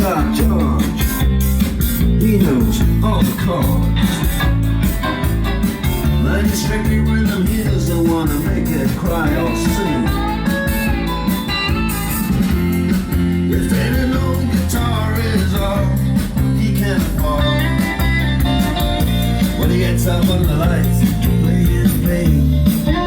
top charge. He knows all the chords. Like a strictly rhythm, he doesn't wanna make it cry or sing. If any no guitar is all he can afford, when he gets up on the lights, play in pain.